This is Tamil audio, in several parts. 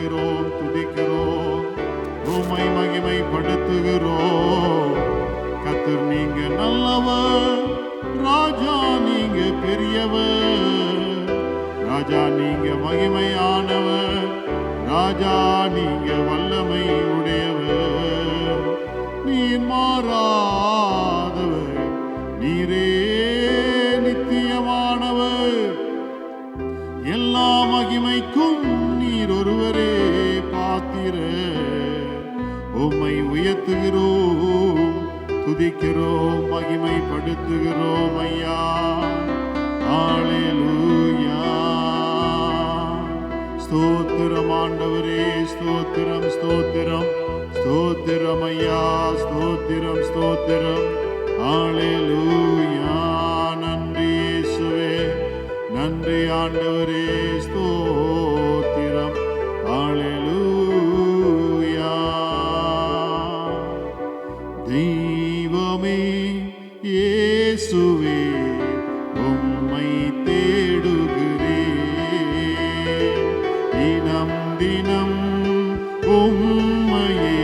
துதிக்கிறோம் துதிக்கிறோம், உம்மை மகிமைப்படுத்துகிறோம். கர்த்தர் நீங்க நல்லவர், ராஜா நீங்க பெரியவர், ராஜா நீங்க மகிமையானவர், ராஜா நீங்க வல்லமை உடையவர். நீர் மாறாதவர், நீரே நித்தியமானவர், எல்லா மகிமைக்கும் நீர் ஒருவரே பாத்திரர். உம்மை உயர்த்துகிறோம் துதிக்கிறோம் மகிமைப்படுத்துகிறோம் ஐயா. ஹல்லேலூயா. ஸ்தோத்திரம் ஆண்டவரே, ஸ்தோத்திரம் ஸ்தோத்திரம் ஸ்தோத்திரம் ஐயா, ஸ்தோத்திரம் ஸ்தோத்திரம். ஹல்லேலூயா. நன்றி இயேசுவே, நன்றி ஆண்டவரே, ஸ்தோத்திரம். ஹல்லேலூயா. தெய்வமே இயேசுவே, உம்மை தேடுகிறேன், தினம் தினம் உம்மையே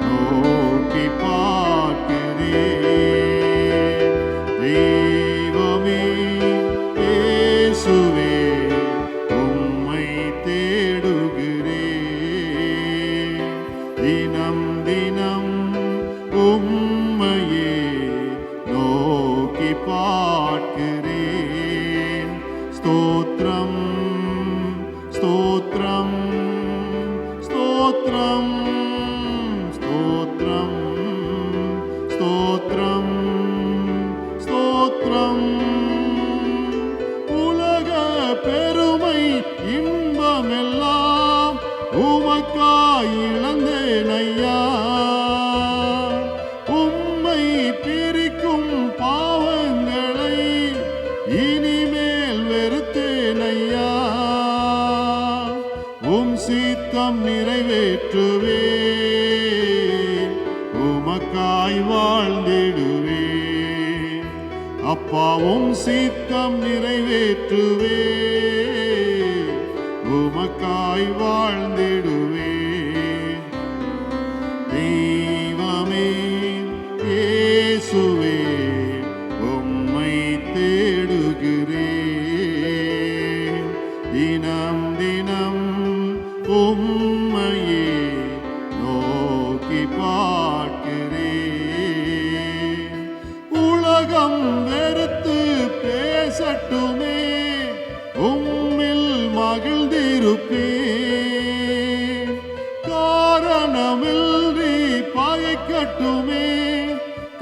நோக்கி பார்க்கிறேன். தெய்வமே இயேசுவே, உம்மை தேடுகிறேன், தினம் தினம் உம்மையே நோக்கி பார்க்கிறேன். ஸ்தோத்திரம் ஸ்தோத்திரம் ஸ்தோத்திரம் ஸ்தோத்திரம் ஸ்தோத்திரம் ஸ்தோத்திரம். உலக பெருமை இன்பமெல்லாம் உமக்காய் இழந்தேன் ஐயா. உம்மை பிரிக்கும் பாவங்களை இனிமேல் வெறுத்தேன் ஐயா. உம் சித்தம் நிறைவேற்றுவேன், உமக்காய் வாழ்ந்திடுவேன் அப்பா. உம் சித்தம் நிறைவேற்றுவேன், உமக்காய் வாழ்ந்திடுவேன். தெய்வமே இயேசுவே, உம்மை தேடுகிறேன், தினம் தினம் உம்மையே நோக்கி பார்க்கிறேன். உலகம் வெறுத்து பேசட்டுமே, உம்மில் மகிழ்ந்திருப்பேன். காரணமின்றி பகைக்கட்டுமே,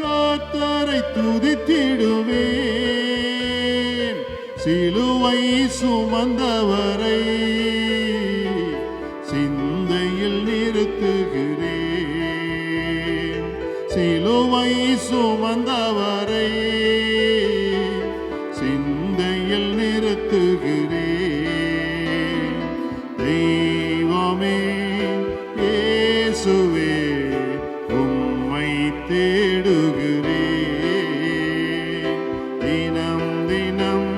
கர்த்தரை துதித்திடுவேன். சிலுவை சுமந்தவரை சிந்தையில் நிறுத்துகிறேன், சிலுவை சுமந்தவரை சிந்தையில் நிறுத்துகிறேன். தெய்வமே இயேசுவே, உம்மை தேடுகிறேன், தினம் தினம்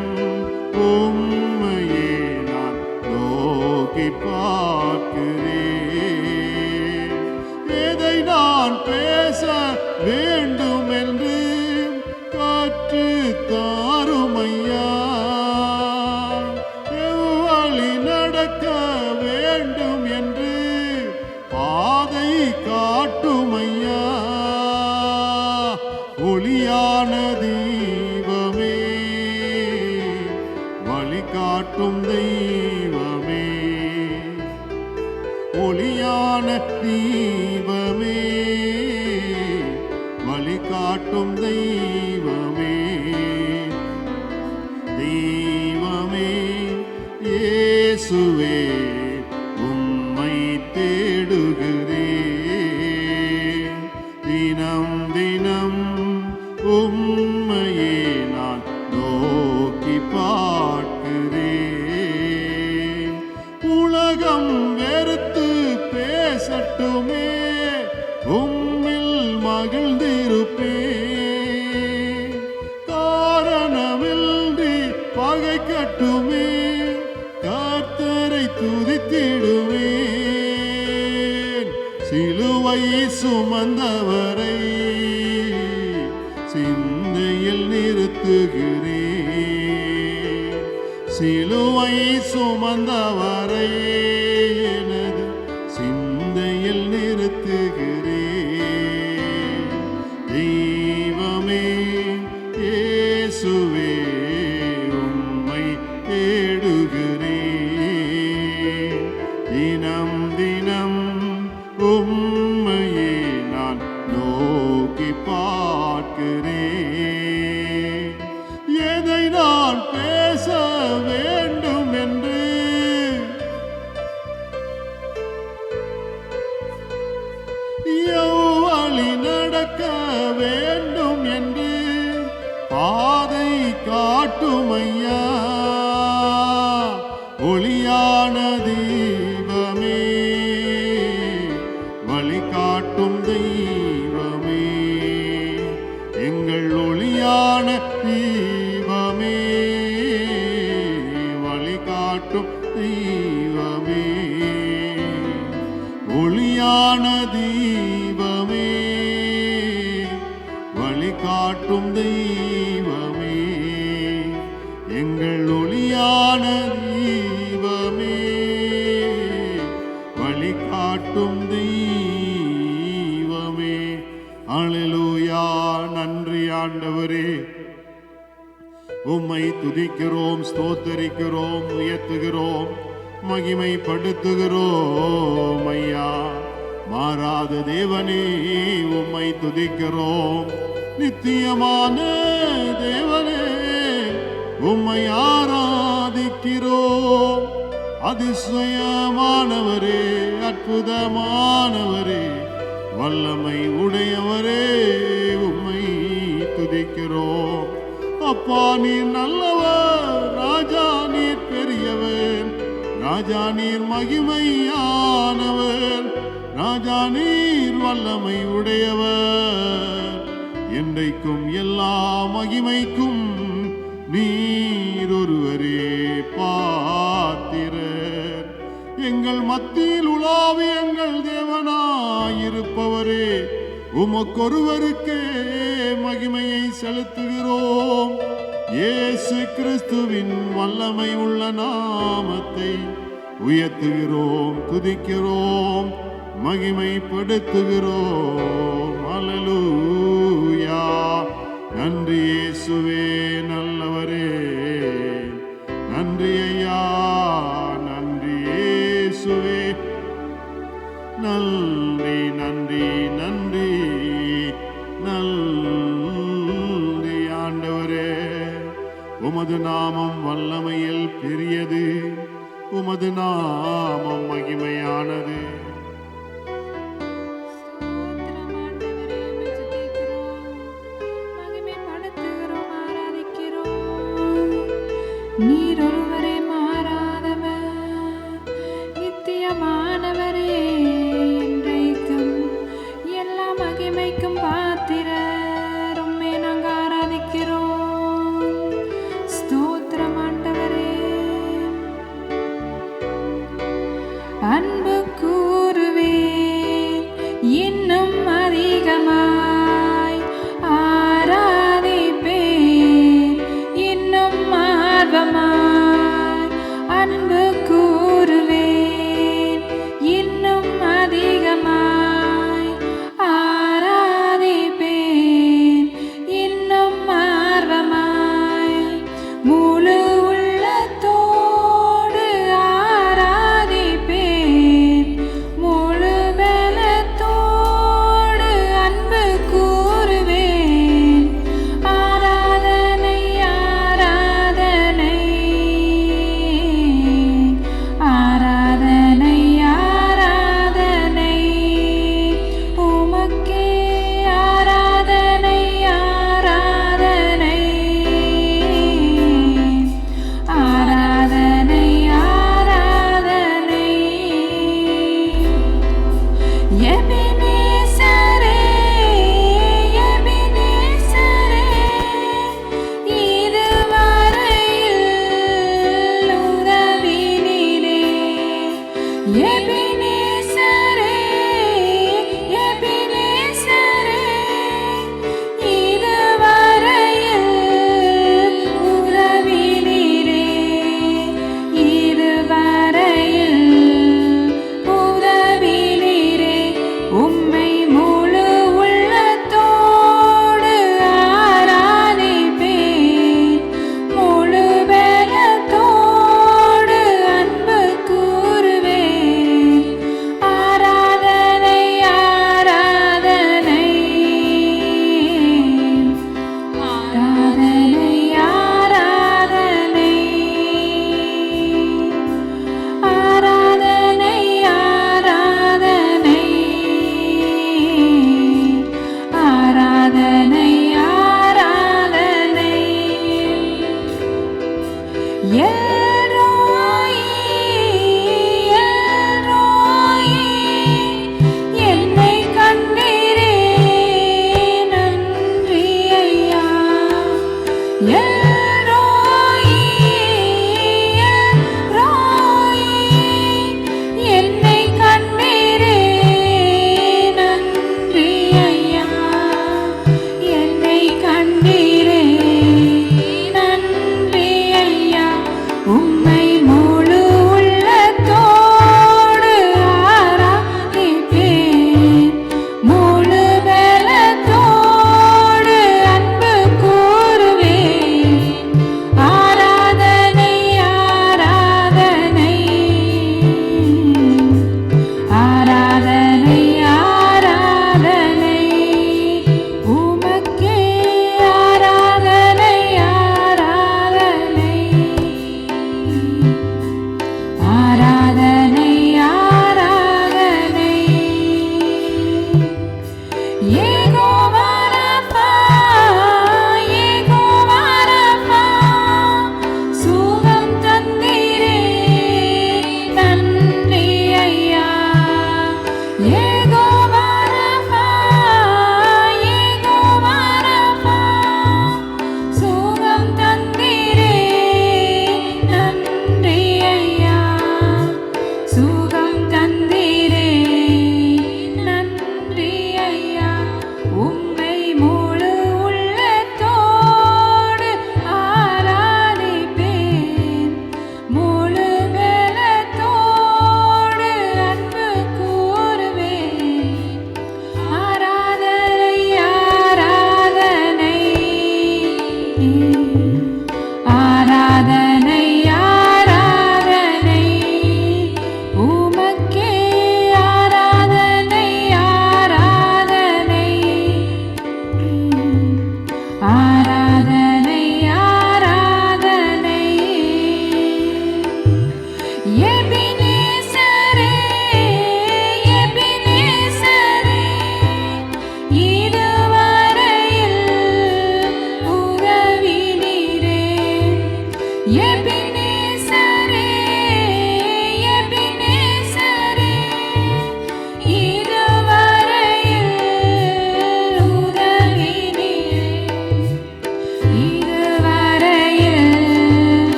உம்மையே நான் நோக்கி பார்க்கிறேன். எதை நான் பேச வேண்டும் என்று கற்று தாரும் ஐயா. எவ்வழி நடக்க வேண்டும் என்று பாதை காட்டும் ஐயா. ஒளியான தெய்வமே, வழி காட்டும் தெய்வமே, ஒளியான தெய்வமே, வழி காட்டும் தெய்வமே. தெய்வமே இயேசுவே, உம்மை தேடுகிறேன், தினம் தினம் உம்மையே நான் நோக்கி பார்க்கிறேன். உலகம் வெறுத்து பேசட்டுமே, உம்மில் மகிழ்ந்திருப்பேன். காரணமின்றி பகைக்கட்டுமே, கர்த்தரை துதித்திடுவேன். சிலுவை சுமந்தவரை சிந்தையில் நிறுத்துகிறேன். சிலுவை சுமந்தவரை எனது சிந்தையில் நிறுத்துகிறேன். தெய்வமே இயேசுவே உம்மை தேடுகிறேன். தினம் தினம் உம்மையே நான் நோக்கி பார்க்கிறேன். எதை நான் பேச வேண்டும் என்று எவ்வழி நடக்க வேண்டும் என்று பாதை காட்டுமையா. ஒளியான தெய்வமே வழி காட்டும் தெய்வமே, எங்கள் ஒளியான தெய்வமே வழி காட்டும் தெய்வமே. ஒளியான தெய்வமே வழி காட்டும் தெய்வமே, எங்கள் ஒளியான தெய்வமே வழி காட்டும் தெய்வமே. அல்லேலூயா. நன்றி ஆண்டவரே, உம்மை துதிக்கிறோம், ஸ்தோத்தரிக்கிறோம், உயர்த்துகிறோம், மகிமைப்படுத்துகிறோம் ஐயா. மாறாத தேவனே உம்மை துதிக்கிறோம். நித்தியமான தேவனே உம்மை ஆராதிக்கிறோம். அதிசயமானவரே, அற்புதமானவரே, வல்லமை உடையவரே உம்மை துதிக்கிறோம். அப்பா நீர் நல்லவர், ராஜா நீர் பெரியவர், ராஜா நீர் மகிமையானவர், ராஜா நீர் வல்லமை உடையவர். என்றைக்கும் எல்லா மகிமைக்கும் நீர் ஒருவரே பாத்திரர். எங்கள் மத்தியில் உலாவி எங்கள் தேவனாயிருப்பவரே, உமக்கொருவருக்கே மகிமையை செலுத்துகிறோம். இயேசு கிறிஸ்துவின் வல்லமை உள்ள நாமத்தை உயர்த்துகிறோம், துதிக்கிறோம், மகிமைப்படுத்துகிறோம். அல்லேலூயா. நன்றி இயேசுவே நல்லவரே, நன்றி ஐயா, நன்றி இயேசுவே, நன்றி நன்றி நன்றி நன்றி ஆண்டவரே. உமது நாமம் வல்லமையில் பெரியது, உமது நாமம் மகிமையானது. நீர் ஒருவரே மாறாதவர், நித்தியமானவரே, என்றைக்கும் எல்லா மகிமைக்கும் பாத்திரர். உம்மை நாங்கள் ஆராதிக்கிறோம். ஸ்தோத்திரம் ஆண்டவரே. அன்பு கூறுவேன் இன்னும் அதிகமாய், ஆராதிப்பேன் இன்னும் ஆர்வமாய். அன்பு கூறுவேன் இன்னும் அதிகமாய், ஆராதிப்பேன் இன்னும் ஆர்வமாய். முழு உள்ளத்தோடு ஆராதிப்பேன், முழு பலத்தோடு அன்பு கூறுவேன். ஆராதனை ஆராதனை ஆராதனை ஆராதனை உமக்கே. ஆராதனை ஆராதனை ஆராதனை ஆராதனை. எபினேசரே, எபினேசரே, இதுவரையில் உதவினீரே. எபினேசரே,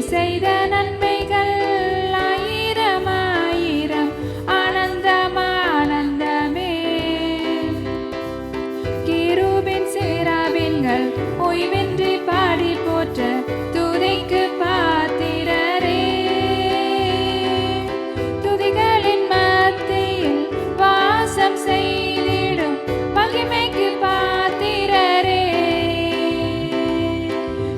நீர் செய்த நன்மைகள் ஆயிரம் ஆயிரம் ஆனந்தம் ஆனந்தமே. கேருபீன் சேராபீன்கள் ஓய்வின்றி பாடி போற்ற துதிக்கு பாத்திரரே. துதிகளின் மத்தியில் வாசம் செய்திடும் மகிமைக்கு பாத்திரரே.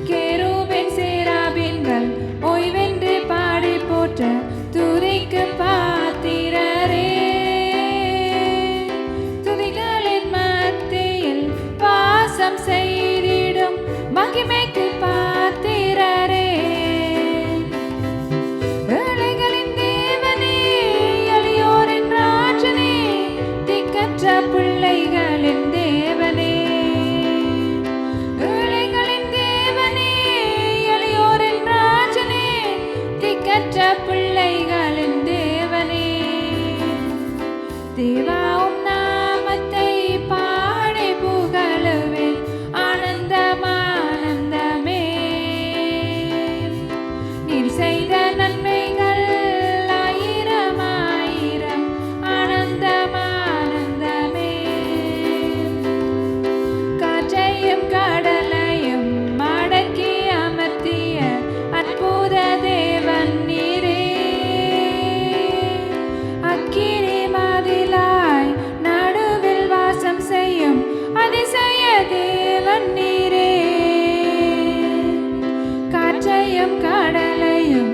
கேருபீன் சேராபீன்கள் ஓய்வின்றி பாடி போற்ற துதிக்கு பாத்திரரே. துதிகளின் மத்தியில் வாசம் செய்திடும் மகிமைக்கு பாத்திரரே. ஏழைகளின் தேவனே, எளியோரின் ராஜனே, திக்கற்ற பிள்ளைகளின் தேவனே. ஏழைகளின் தேவனே, எளியோரின் ராஜனே, திக்கற்ற பிள்ளைகளின் தேவனே. தேவா உம் நாமத்தை பாடி புகழுவேன் ஆனந்தம் ஆனந்தமே. நீர் செய்த நன்மைகள் ஆயிரம் ஆயிரம் ஆனந்தம் ஆனந்தமே. காற்றையும் கடலையும் அடக்கி அமர்த்திய அற்புத தேவன் நீரே. அக்கினி மாதிலாய் நடுவில் வாசம் செய்யும் அதிசய தேவன் நீரே. காற்றையும் கடலையும்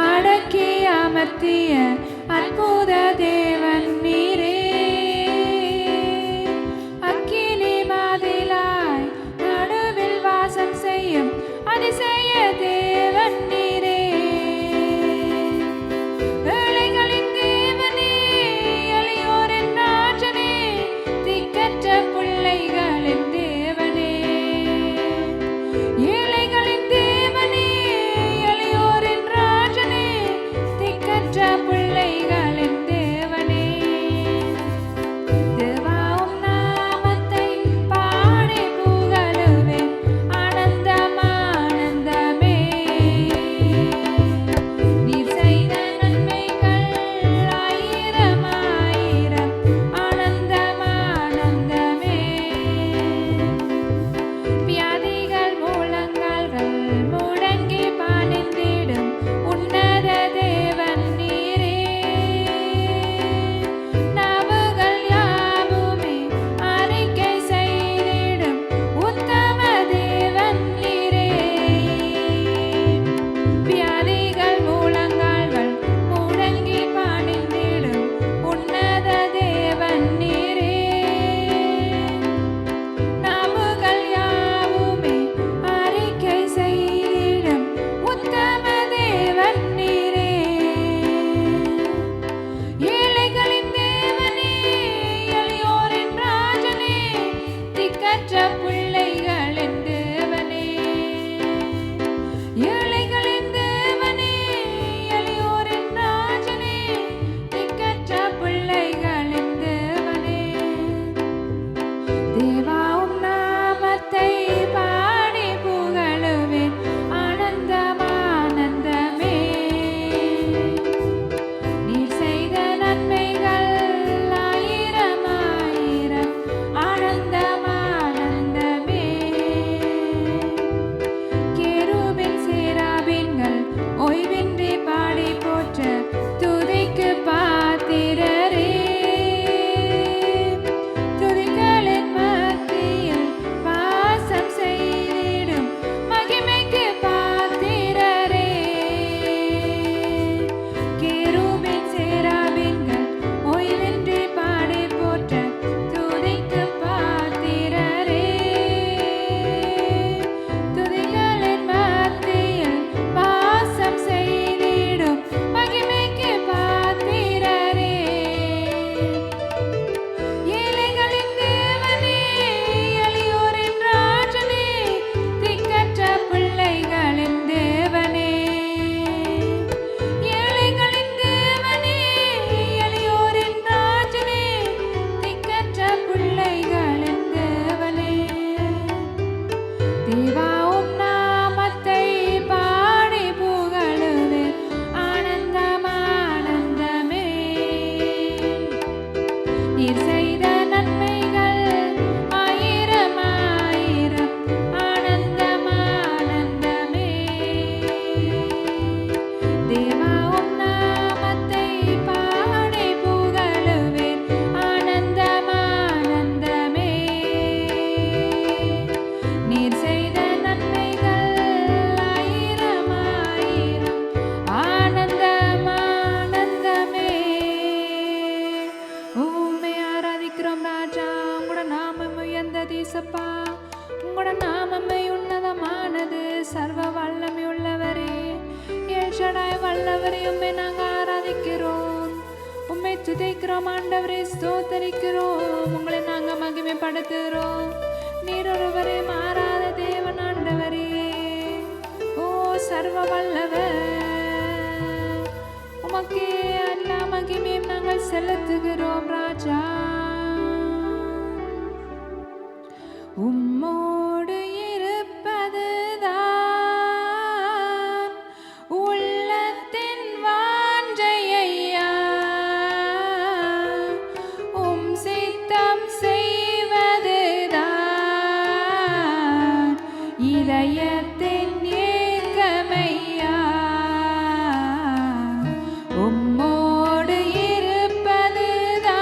அடக்கி அமர்த்திய அற்புத தேவன் நீரே. அக்கினி மாதிலாய் நடுவில் வாசம் செய்யும் அதிசய தேவன் நீரே. ஏழைகளின் தேவனே, எளியோரின் ராஜனே, திக்கற்ற பிள்ளைகளின் தேவனே. ஏழைகளின் தேவனே, எளியோரின் ராஜனே, திக்கற்ற பிள்ளை வல்லவரே, உம்மை நாங்கள் ஆராதிக்கிறோம், உம்மை துதிக்கிறோம் ஆண்டவரே, ஸ்தோத்தரிக்கிறோம், உங்களை நாங்கள் மகிமைப்படுத்துகிறோம். நீர் ஒருவரே மாறாத தேவன் ஆண்டவரே. ஓ சர்வ வல்லவர், உமக்கே எல்லா மகிமையும் நாங்கள் செலுத்துகிறோம் ராஜா. உம்மோடு இருப்பதுதான் உள்ளத்தின் வாஞ்சையா, உம் சித்தம் செய்வதுதான் இதயத்தின் ஏக்கமையா. உம்மோடு இருப்பதுதான்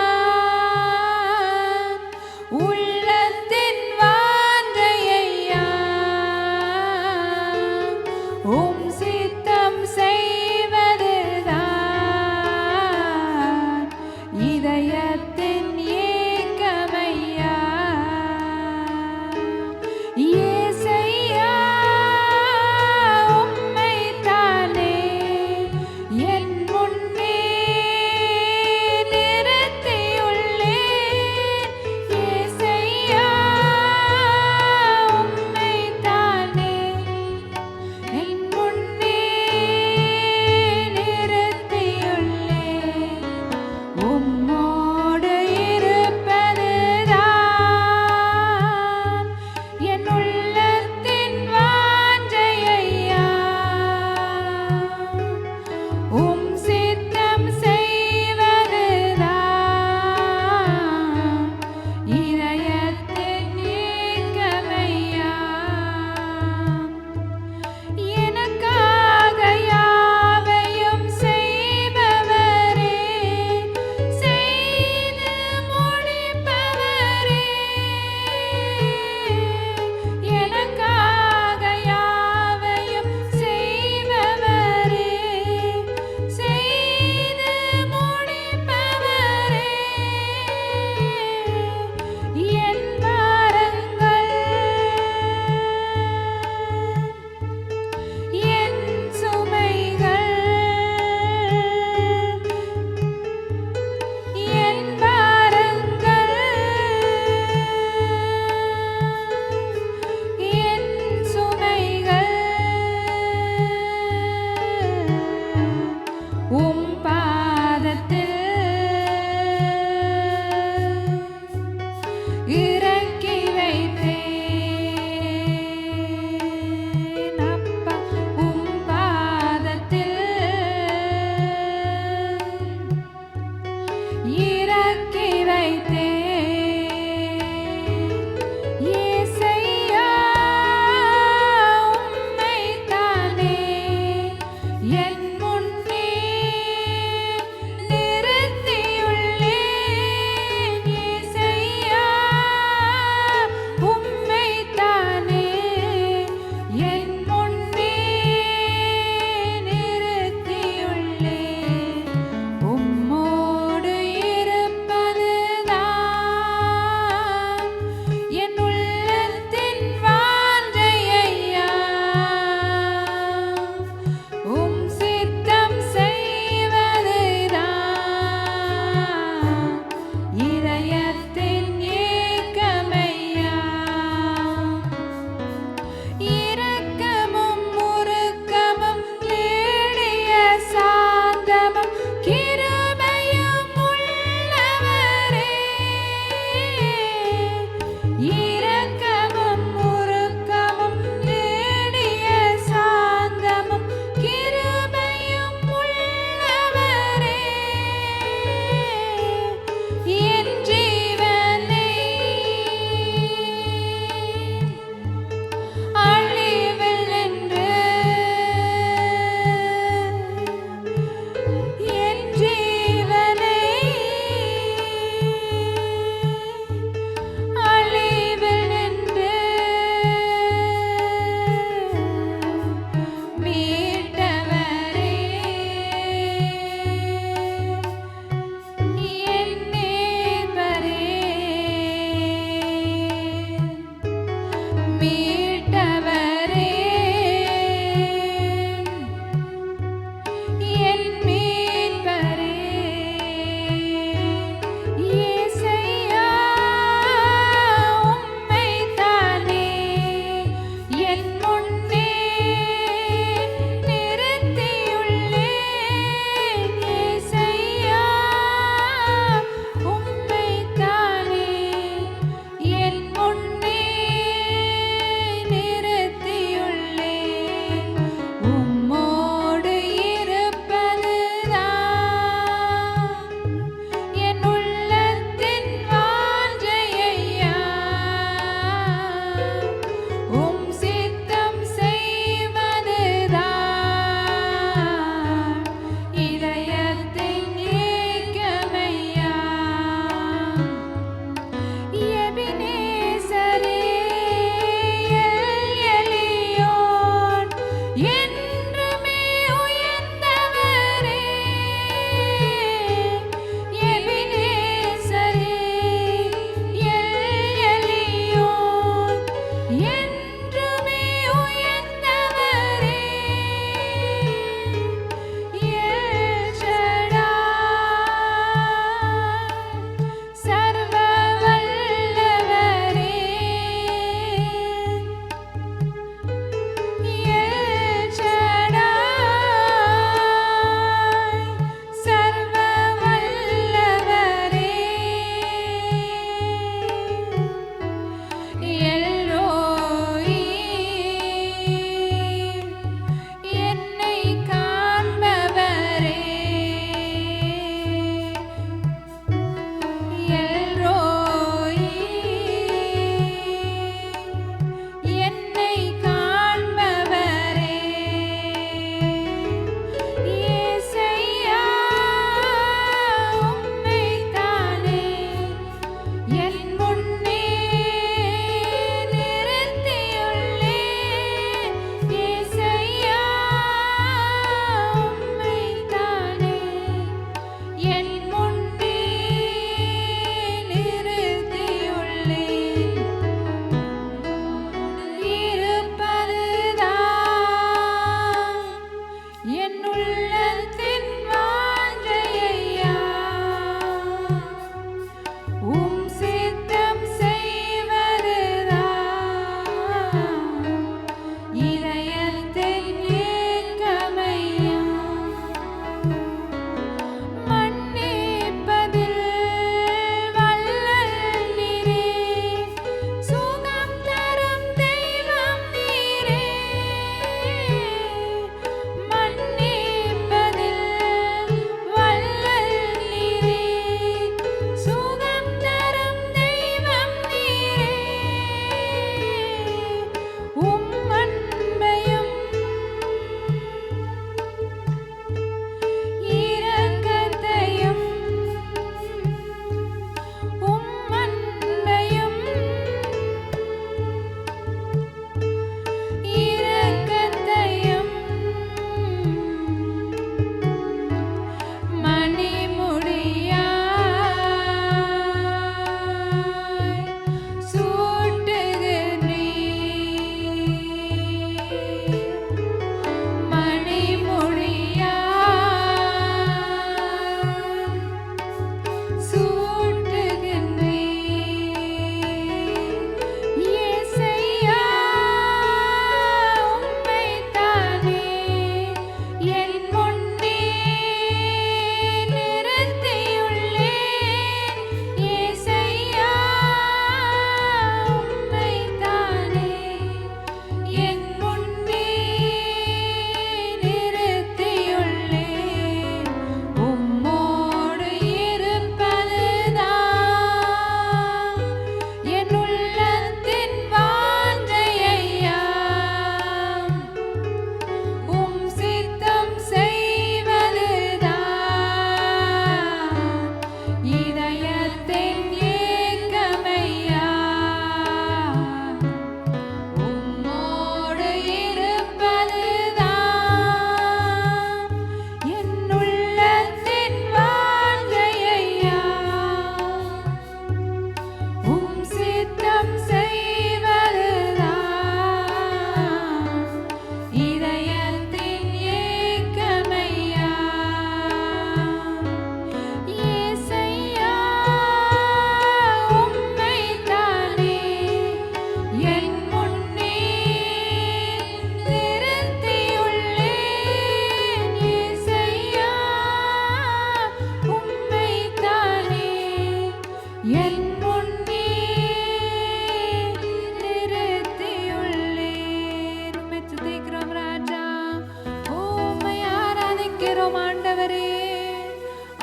ஆண்டவரே,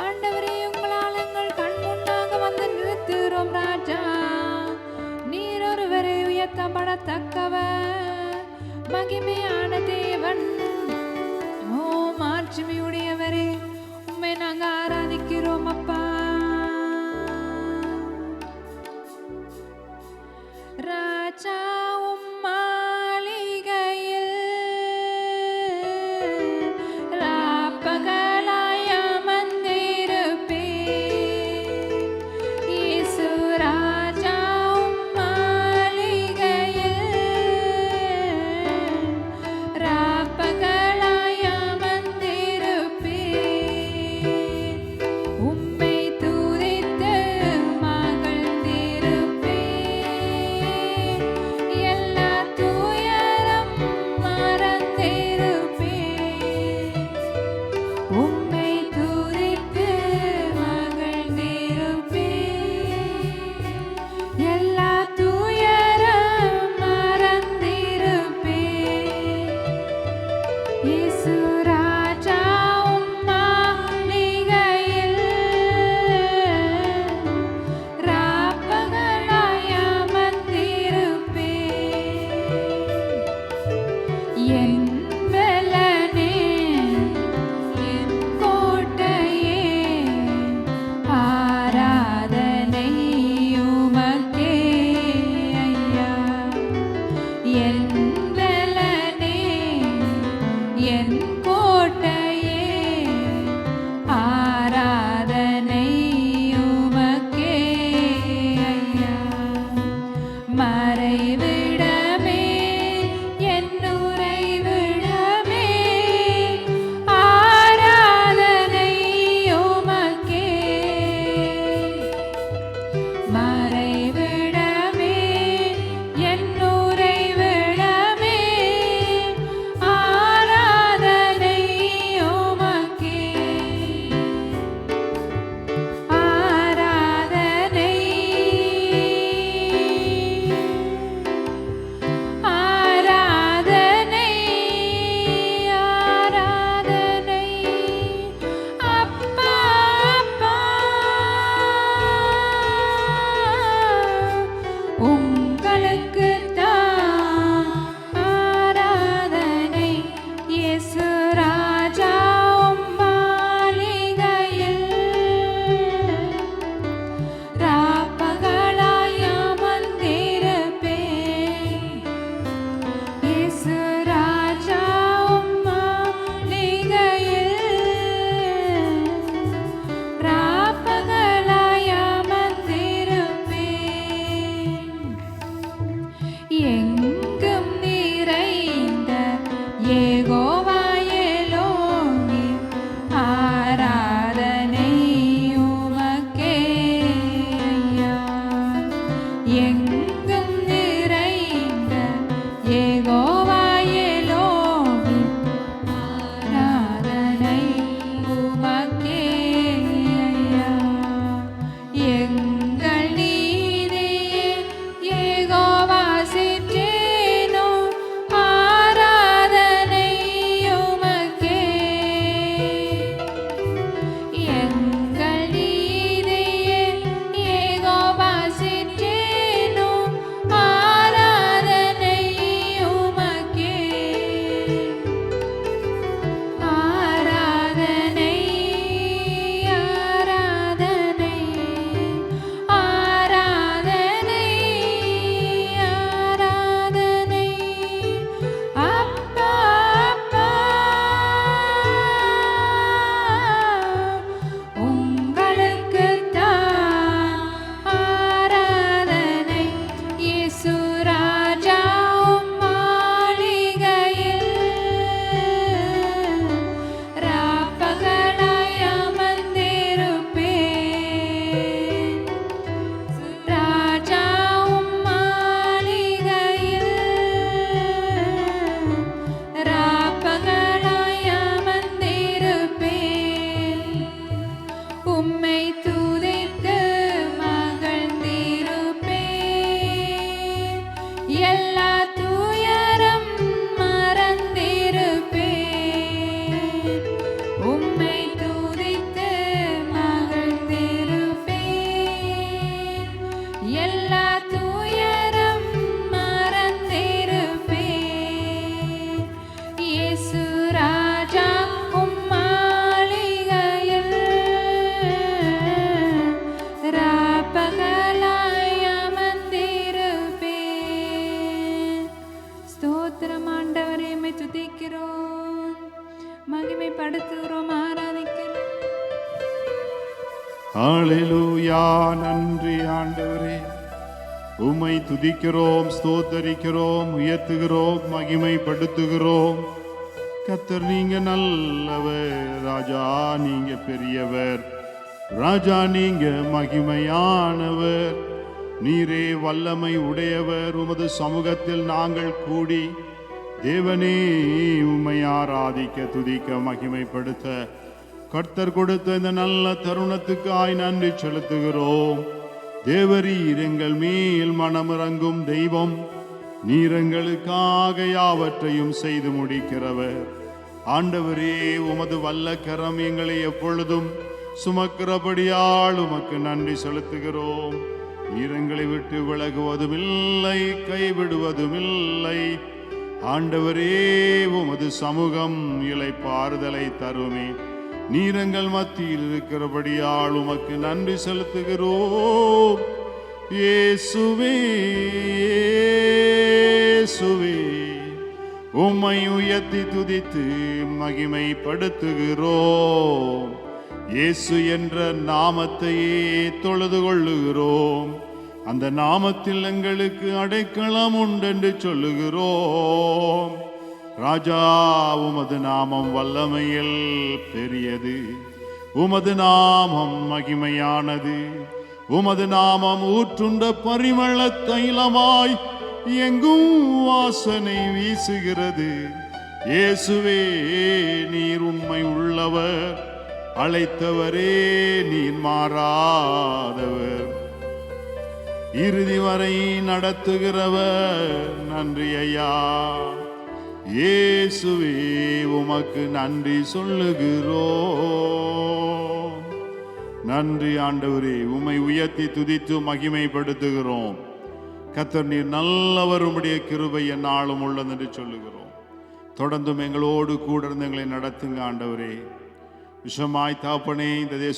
ஆண்டவரே, உங்களால் எங்கள் கண் முன்னாக வந்து நிறுத்துகிறோம் ராஜா. நீர் ஒருவரே உயர்த்தப்படத்தக்கவர், மகிமையான தேவன். ஓ மாட்சிமையுடையவரே, உம்மை நாங்கள் ஆராதிக்கிறோம் அப்பா. ராஜா உம் மாளிகையில் ராப்பகலாய் அமர்ந்திருப்பேன். இயேசு ராஜா உம் மாளிகையில் ராப்பகலாய் அமர்ந்திருப்பேன். ஹalleluya. நன்றி ஆண்டவரே, உம்மை துதிக்கிறோம், ஸ்தோத்தரிக்கிறோம், உயர்த்துகிறோம், மகிமைப்படுத்துகிறோம். கர்த்தர் நீங்க நல்லவர், ராஜா நீங்க பெரியவர், ராஜா நீங்க மகிமையானவர், நீரே வல்லமை உடையவர். உமது சமூகத்தில் நாங்கள் கூடி தேவனே உம்மை ஆராதிக்க, துதிக்க, மகிமைப்படுத்த கர்த்தர் கொடுத்த இந்த நல்ல தருணத்துக்காய் நன்றி செலுத்துகிறோம். தேவரீர் எங்கள் மேல் மனமிறங்கும் தெய்வம், நீர் எங்களுக்காக யாவற்றையும் செய்து முடிக்கிறவர். ஆண்டவரே, உமது வல்ல கரம் எங்களை எப்பொழுதும் சுமக்கிறபடியால் உமக்கு நன்றி செலுத்துகிறோம். நீர் எங்களை விட்டு விலகுவதும் இல்லை, கைவிடுவதுமில்லை. ஆண்டவரே, உமது சமூகம் இளைப்பாறுதலை தருமே. நீர் எங்கள் மத்தியில் இருக்கிறபடியால் உமக்கு நன்றி செலுத்துகிறோம். இயேசுவே, இயேசுவே, உம்மை உயர்த்தி துதித்து மகிமைப்படுத்துகிறோம். இயேசு என்ற நாமத்தையே தொழுது கொள்ளுகிறோம். அந்த நாமத்தில் எங்களுக்கு அடைக்கலம் உண்டென்று சொல்லுகிறோம். ராஜா, உமது நாமம் வல்லமையில் பெரியது, உமது நாமம் மகிமையானது, உமது நாமம் ஊற்றுண்ட பரிமள தைலமாய் எங்கும் வாசனை வீசுகிறது. இயேசுவே, நீர் உண்மை உள்ளவர், அழைத்தவரே நீர் மாறாதவர், இறுதி வரை நடத்துகிறவர். நன்றி ஐயா. இயேசுவே, உமக்கு நன்றி சொல்லுகிறோம். நன்றி ஆண்டவரே, உம்மை உயர்த்தி துதித்து மகிமைப்படுத்துகிறோம். கர்த்தர் நீர் நல்லவர், உம்முடைய கிருபை எந்நாளும் உள்ளது என்று சொல்லுகிறோம். தொடர்ந்தும் எங்களோடு கூட இருந்து எங்களை நடத்துங்க ஆண்டவரே. விஷமாய் தாப்பனே, இந்த தேச